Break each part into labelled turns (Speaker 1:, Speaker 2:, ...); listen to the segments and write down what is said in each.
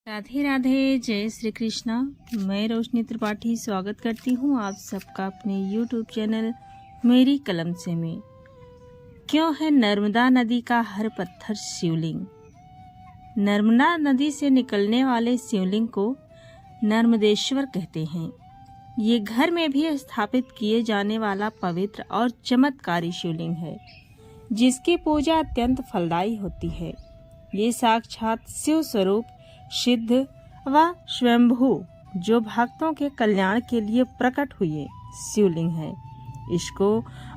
Speaker 1: राधे राधे, जय श्री कृष्णा। मैं रोशनी त्रिपाठी स्वागत करती हूँ आप सबका अपने YouTube चैनल मेरी कलम से में। क्यों है नर्मदा नदी का हर पत्थर शिवलिंग? नर्मदा नदी से निकलने वाले शिवलिंग को नर्मदेश्वर कहते हैं। ये घर में भी स्थापित किए जाने वाला पवित्र और चमत्कारी शिवलिंग है, जिसकी पूजा अत्यंत फलदायी होती है। ये साक्षात शिव स्वरूप सिद्ध व स्वयंभू जो भक्तों के कल्याण के लिए प्रकट हुए शिवलिंग है। इसको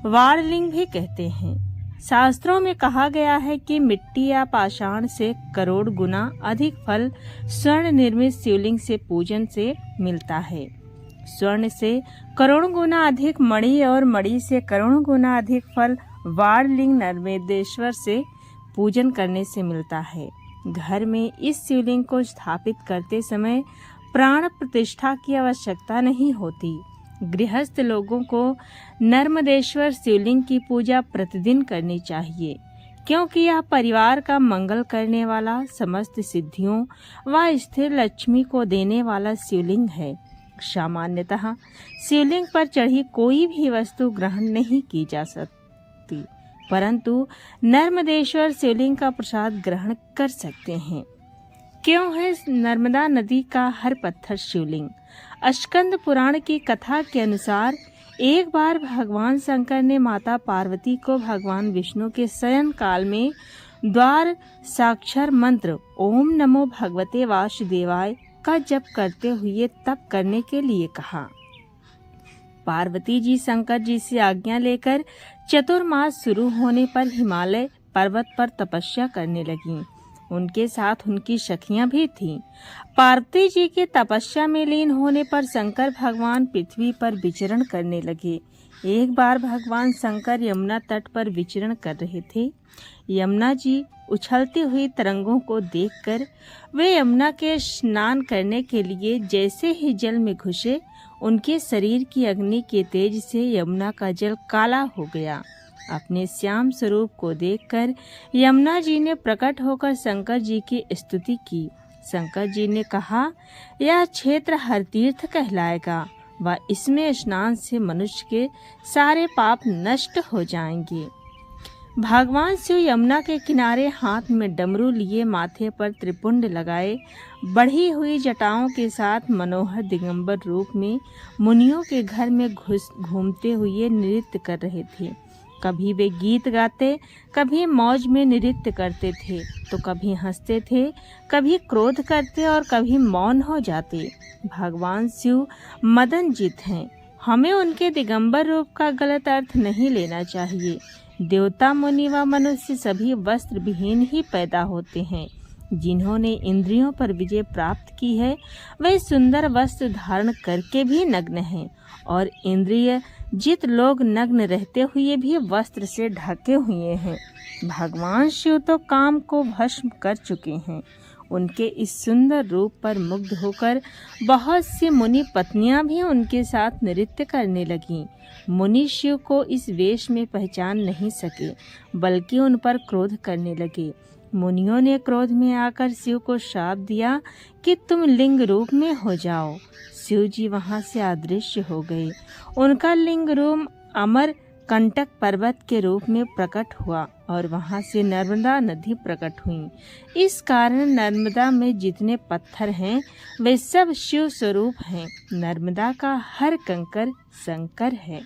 Speaker 1: वारलिंग भी कहते हैं। शास्त्रों में कहा गया है कि मिट्टी या पाषाण से करोड़ गुना अधिक फल स्वर्ण निर्मित शिवलिंग से पूजन से मिलता है। स्वर्ण से करोड़ गुना अधिक मणि और मणि से करोड़ गुना अधिक फल वारलिंग नर्मदेश्वर से पूजन करने से मिलता है। घर में इस शिवलिंग को स्थापित करते समय प्राण प्रतिष्ठा की आवश्यकता नहीं होती। गृहस्थ लोगों को नर्मदेश्वर शिवलिंग की पूजा प्रतिदिन करनी चाहिए, क्योंकि यह परिवार का मंगल करने वाला, समस्त सिद्धियों व स्थिर लक्ष्मी को देने वाला शिवलिंग है। सामान्यतः शिवलिंग पर चढ़ी कोई भी वस्तु ग्रहण नहीं की जा सकती, परंतु नर्मदेश्वर शिवलिंग का प्रसाद ग्रहण कर सकते हैं। क्यों है नर्मदा नदी का हर पत्थर शिवलिंग? स्कंद पुराण की कथा के अनुसार एक बार भगवान शंकर ने माता पार्वती को भगवान विष्णु के शयन काल में द्वार साक्षर मंत्र ओम नमो भगवते वासुदेवाय का जप करते हुए तप करने के लिए कहा। पार्वती जी शंकर जी से आज्ञा लेकर चतुर्मास शुरू होने पर हिमालय पर्वत पर तपस्या करने लगीं। उनके साथ उनकी सखियां भी थीं। पार्वती जी के तपस्या में लीन होने पर शंकर भगवान पृथ्वी पर विचरण करने लगे। एक बार भगवान शंकर यमुना तट पर विचरण कर रहे थे। यमुना जी उछलती हुई तरंगों को देखकर वे यमुना के स्नान करने के लिए जैसे ही जल में घुसे, उनके शरीर की अग्नि के तेज से यमुना का जल काला हो गया। अपने श्याम स्वरूप को देखकर यमुना जी ने प्रकट होकर शंकर जी की स्तुति की। शंकर जी ने कहा, यह क्षेत्र हर तीर्थ कहलाएगा व इसमें स्नान से मनुष्य के सारे पाप नष्ट हो जाएंगे। भगवान शिव यमुना के किनारे हाथ में डमरू लिए, माथे पर त्रिपुंड लगाए, बढ़ी हुई जटाओं के साथ मनोहर दिगंबर रूप में मुनियों के घर में घूमते हुए नृत्य कर रहे थे। कभी वे गीत गाते, कभी मौज में नृत्य करते थे, तो कभी हंसते थे, कभी क्रोध करते और कभी मौन हो जाते। भगवान शिव मदन जित हैं। हमें उनके दिगंबर रूप का गलत अर्थ नहीं लेना चाहिए। देवता, मुनि व मनुष्य सभी वस्त्र विहीन ही पैदा होते हैं। जिन्होंने इंद्रियों पर विजय प्राप्त की है, वे सुंदर वस्त्र धारण करके भी नग्न हैं, और इंद्रिय जित लोग नग्न रहते हुए भी वस्त्र से ढके हुए हैं। भगवान शिव तो काम को भस्म कर चुके हैं। उनके इस सुंदर रूप पर मुग्ध होकर बहुत सी मुनि पत्नियां भी उनके साथ नृत्य करने लगीं। मुनि शिव को इस वेश में पहचान नहीं सके, बल्कि उन पर क्रोध करने लगे। मुनियों ने क्रोध में आकर शिव को शाप दिया कि तुम लिंग रूप में हो जाओ। शिव जी वहां से अदृश्य हो गए। उनका लिंग रूप अमर कंटक पर्वत के रूप में प्रकट हुआ और वहां से नर्मदा नदी प्रकट हुई। इस कारण नर्मदा में जितने पत्थर हैं, वे सब शिव स्वरूप हैं। नर्मदा का हर कंकर शंकर है।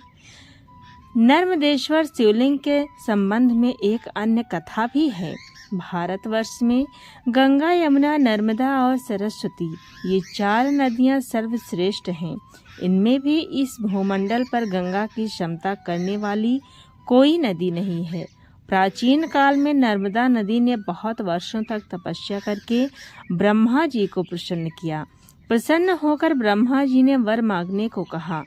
Speaker 1: नर्मदेश्वर शिवलिंग के संबंध में एक अन्य कथा भी है। भारतवर्ष में गंगा, यमुना, नर्मदा और सरस्वती, ये 4 नदियां सर्वश्रेष्ठ हैं। इनमें भी इस भूमंडल पर गंगा की क्षमता करने वाली कोई नदी नहीं है। प्राचीन काल में नर्मदा नदी ने बहुत वर्षों तक तपस्या करके ब्रह्मा जी को प्रसन्न किया। प्रसन्न होकर ब्रह्मा जी ने वर मांगने को कहा।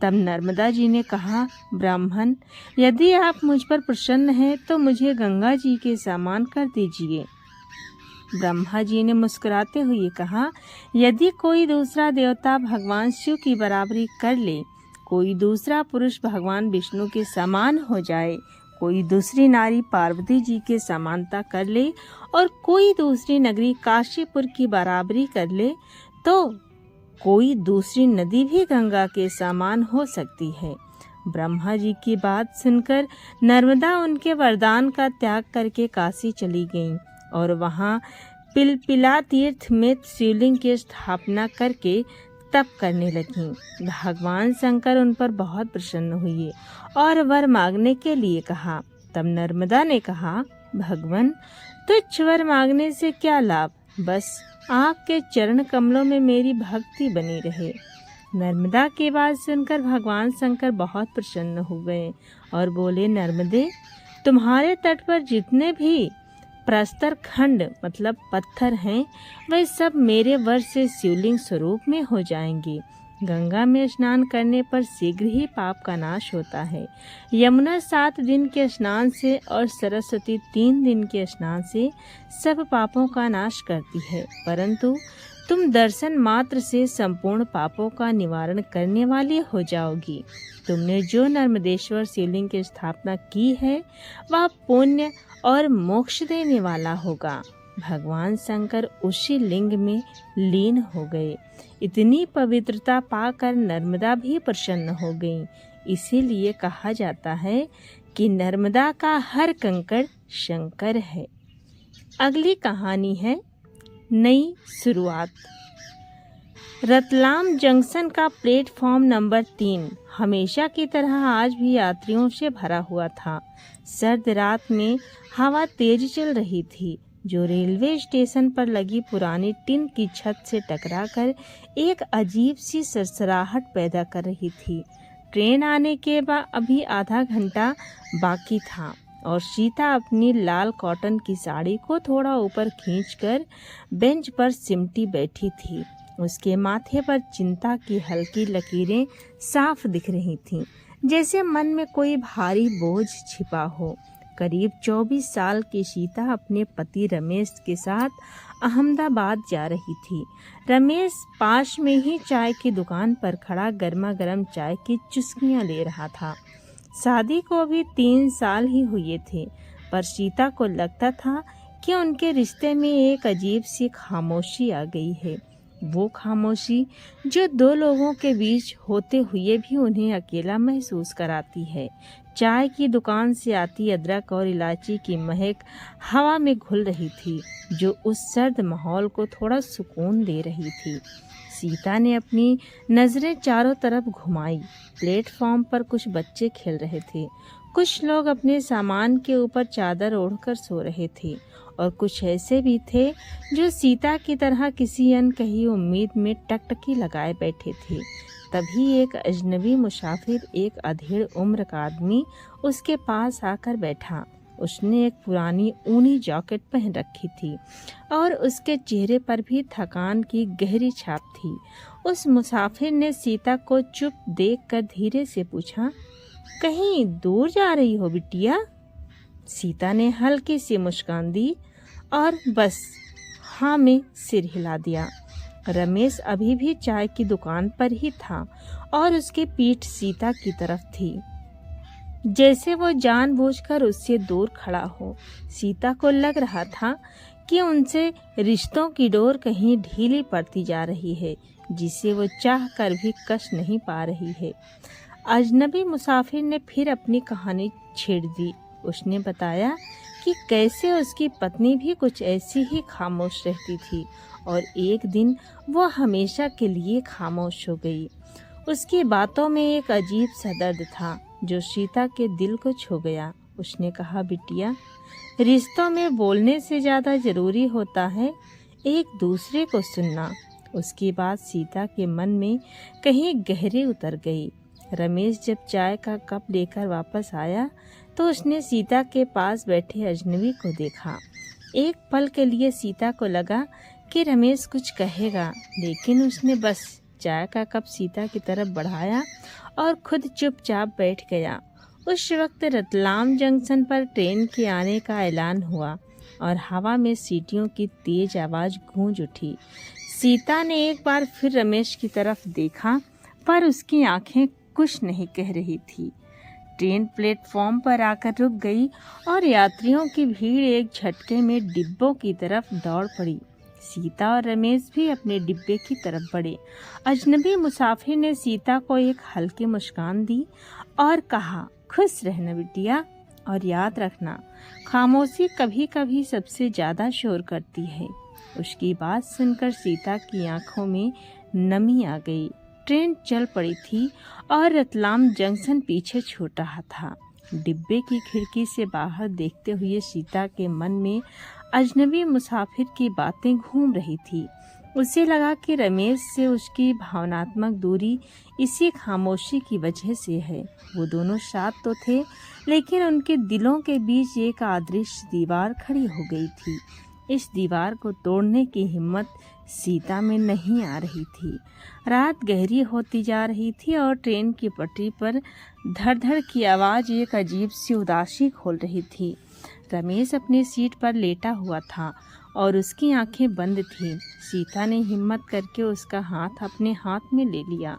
Speaker 1: तब नर्मदा जी ने कहा, ब्राह्मण, यदि आप मुझ पर प्रसन्न हैं तो मुझे गंगा जी के समान कर दीजिए। ब्रह्मा जी ने मुस्कुराते हुए कहा, यदि कोई दूसरा देवता भगवान शिव की बराबरी कर ले, कोई दूसरा पुरुष भगवान विष्णु के समान हो जाए, कोई दूसरी नारी पार्वती जी के समानता कर ले और कोई दूसरी नगरी काशीपुर की बराबरी कर ले तो कोई दूसरी नदी भी गंगा के समान हो सकती है। ब्रह्मा जी की बात सुनकर नर्मदा उनके वरदान का त्याग करके काशी चली गईं और वहां पिलपिला तीर्थ में शिवलिंग की स्थापना करके तप करने लगीं। भगवान शंकर उन पर बहुत प्रसन्न हुए और वर मांगने के लिए कहा। तब नर्मदा ने कहा, भगवान, तुच्छ वर मांगने से क्या लाभ, बस आपके चरण कमलों में मेरी भक्ति बनी रहे। नर्मदा की बात सुनकर भगवान शंकर बहुत प्रसन्न हो गए और बोले, नर्मदे, तुम्हारे तट पर जितने भी प्रस्तर खंड मतलब पत्थर हैं, वे सब मेरे वर से शिवलिंग स्वरूप में हो जाएंगे। गंगा में स्नान करने पर शीघ्र ही पाप का नाश होता है। यमुना 7 दिन के स्नान से और सरस्वती 3 दिन के स्नान से सब पापों का नाश करती है, परंतु तुम दर्शन मात्र से संपूर्ण पापों का निवारण करने वाली हो जाओगी। तुमने जो नर्मदेश्वर शिवलिंग की स्थापना की है वह पुण्य और मोक्ष देने वाला होगा। भगवान शंकर उसी लिंग में लीन हो गए। इतनी पवित्रता पाकर नर्मदा भी प्रसन्न हो गईं। इसीलिए कहा जाता है कि नर्मदा का हर कंकड़ शंकर है। अगली कहानी है नई शुरुआत। रतलाम जंक्शन का प्लेटफॉर्म नंबर 3 हमेशा की तरह आज भी यात्रियों से भरा हुआ था। सर्द रात में हवा तेज चल रही थी, जो रेलवे स्टेशन पर लगी पुरानी टिन की छत से टकराकर एक अजीब सी सरसराहट पैदा कर रही थी। ट्रेन आने के बाद अभी आधा घंटा बाकी था और सीता अपनी लाल कॉटन की साड़ी को थोड़ा ऊपर खींचकर बेंच पर सिमटी बैठी थी। उसके माथे पर चिंता की हल्की लकीरें साफ दिख रही थीं, जैसे मन में कोई भारी बोझ छिपा हो। करीब 24 साल की सीता अपने पति रमेश के साथ अहमदाबाद जा रही थी। रमेश पास में ही चाय की दुकान पर खड़ा गर्मा गर्म चाय की चुस्कियां ले रहा था। शादी को अभी 3 साल ही हुए थे, पर सीता को लगता था कि उनके रिश्ते में एक अजीब सी खामोशी आ गई है। वो खामोशी जो 2 लोगों के बीच होते हुए भी उन्हें अकेला महसूस कराती है। चाय की दुकान से आती अदरक और इलायची की महक हवा में घुल रही थी, जो उस सर्द माहौल को थोड़ा सुकून दे रही थी। सीता ने अपनी नजरें चारों तरफ घुमाई। प्लेटफॉर्म पर कुछ बच्चे खेल रहे थे, कुछ लोग अपने सामान के ऊपर चादर ओढ़कर सो रहे थे और कुछ ऐसे भी थे जो सीता की तरह किसी अनकही उम्मीद में टकटकी लगाए बैठे थे। तभी एक अजनबी मुसाफिर, एक अधेड़ उम्र का आदमी उसके पास आकर बैठा। उसने एक पुरानी ऊनी जैकेट पहन रखी थी और उसके चेहरे पर भी थकान की गहरी छाप थी। उस मुसाफिर ने सीता को चुप देखकर धीरे से पूछा, कहीं दूर जा रही हो बिटिया? सीता ने हल्की सी मुस्कान दी और बस हाँ में सिर हिला दिया। रमेश अभी भी चाय की दुकान पर ही था और उसकी पीठ सीता की तरफ थी, जैसे वो जानबूझकर उससे दूर खड़ा हो। सीता को लग रहा था कि उनसे रिश्तों की डोर कहीं ढीली पड़ती जा रही है, जिसे वो चाह कर भी कस नहीं पा रही है। अजनबी मुसाफिर ने फिर अपनी कहानी छेड़ दी। उसने बताया कि कैसे उसकी पत्नी भी कुछ ऐसी ही खामोश रहती थी और एक दिन वो हमेशा के लिए खामोश हो गई। उसकी बातों में एक अजीब सा दर्द था जो सीता के दिल को छू गया। उसने कहा, बिटिया, रिश्तों में बोलने से ज़्यादा ज़रूरी होता है एक दूसरे को सुनना। उसकी बात सीता के मन में कहीं गहरे उतर गई। रमेश जब चाय का कप लेकर वापस आया तो उसने सीता के पास बैठे अजनबी को देखा। एक पल के लिए सीता को लगा कि रमेश कुछ कहेगा, लेकिन उसने बस चाय का कप सीता की तरफ बढ़ाया और खुद चुपचाप बैठ गया। उस वक्त रतलाम जंक्शन पर ट्रेन के आने का ऐलान हुआ और हवा में सीटियों की तेज आवाज़ गूंज उठी। सीता ने एक बार फिर रमेश की तरफ देखा, पर उसकी आंखें कुछ नहीं कह रही थी। ट्रेन प्लेटफॉर्म पर आकर रुक गई और यात्रियों की भीड़ एक झटके में डिब्बों की तरफ दौड़ पड़ी। सीता और रमेश भी अपने डिब्बे की तरफ बढ़े। अजनबी मुसाफिर ने सीता को एक हल्की मुस्कान दी और कहा, खुश रहना बिटिया, और याद रखना, खामोशी कभी कभी सबसे ज्यादा शोर करती है। उसकी बात सुनकर सीता की आंखों में नमी आ गई। ट्रेन चल पड़ी थी और रतलाम जंक्शन पीछे छूट रहा था। डिब्बे की खिड़की से बाहर देखते हुए सीता के मन में अजनबी मुसाफिर की बातें घूम रही थी। उसे लगा कि रमेश से उसकी भावनात्मक दूरी इसी खामोशी की वजह से है। वो दोनों साथ तो थे, लेकिन उनके दिलों के बीच एक अदृश्य दीवार खड़ी हो गई थी। इस दीवार को तोड़ने की हिम्मत सीता में नहीं आ रही थी। रात गहरी होती जा रही थी और ट्रेन की पटरी पर धड़-धड़ की आवाज़ एक अजीब सी उदासी खोल रही थी। रमेश अपनी सीट पर लेटा हुआ था और उसकी आंखें बंद थीं। सीता ने हिम्मत करके उसका हाथ अपने हाथ में ले लिया।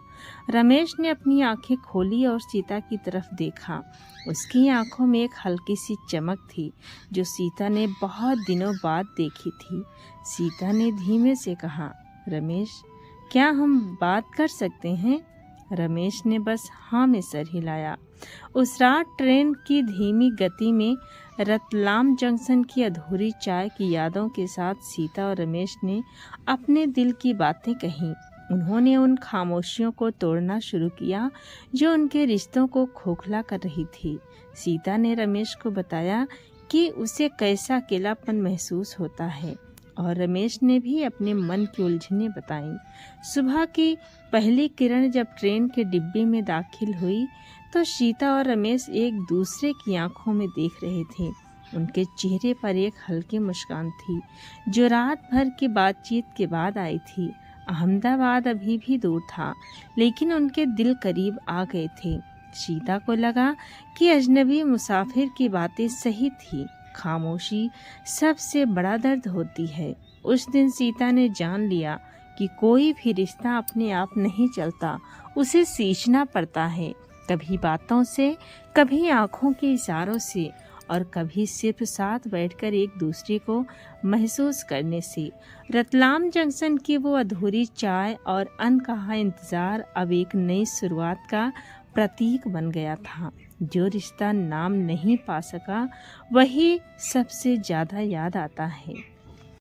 Speaker 1: रमेश ने अपनी आंखें खोली और सीता की तरफ देखा। उसकी आंखों में एक हल्की सी चमक थी जो सीता ने बहुत दिनों बाद देखी थी। सीता ने धीमे से कहा, रमेश, क्या हम बात कर सकते हैं? रमेश ने बस हाँ में सर हिलाया। उस रात ट्रेन की धीमी गति में रतलाम जंक्शन की अधूरी चाय की यादों के साथ सीता और रमेश ने अपने दिल की बातें कहीं। उन्होंने उन खामोशियों को तोड़ना शुरू किया जो उनके रिश्तों को खोखला कर रही थी। सीता ने रमेश को बताया कि उसे कैसा अकेलापन महसूस होता है और रमेश ने भी अपने मन की उलझनें बताईं। सुबह की पहली किरण जब ट्रेन के डिब्बे में दाखिल हुई तो सीता और रमेश एक दूसरे की आंखों में देख रहे थे। उनके चेहरे पर एक हल्की मुस्कान थी जो रात भर की बातचीत के बाद आई थी। अहमदाबाद अभी भी दूर था, लेकिन उनके दिल करीब आ गए थे। सीता को लगा कि अजनबी मुसाफिर की बातें सही थी। खामोशी सबसे बड़ा दर्द होती है। उस दिन सीता ने जान लिया कि कोई भी रिश्ता अपने आप नहीं चलता, उसे सींचना पड़ता है, कभी बातों से, कभी आंखों के इशारों से और कभी सिर्फ साथ बैठकर एक दूसरे को महसूस करने से। रतलाम जंक्शन की वो अधूरी चाय और अनकहा इंतजार अब एक नई शुरुआत का प्रतीक बन गया था। जो रिश्ता नाम नहीं पा सका वही सबसे ज्यादा याद आता है।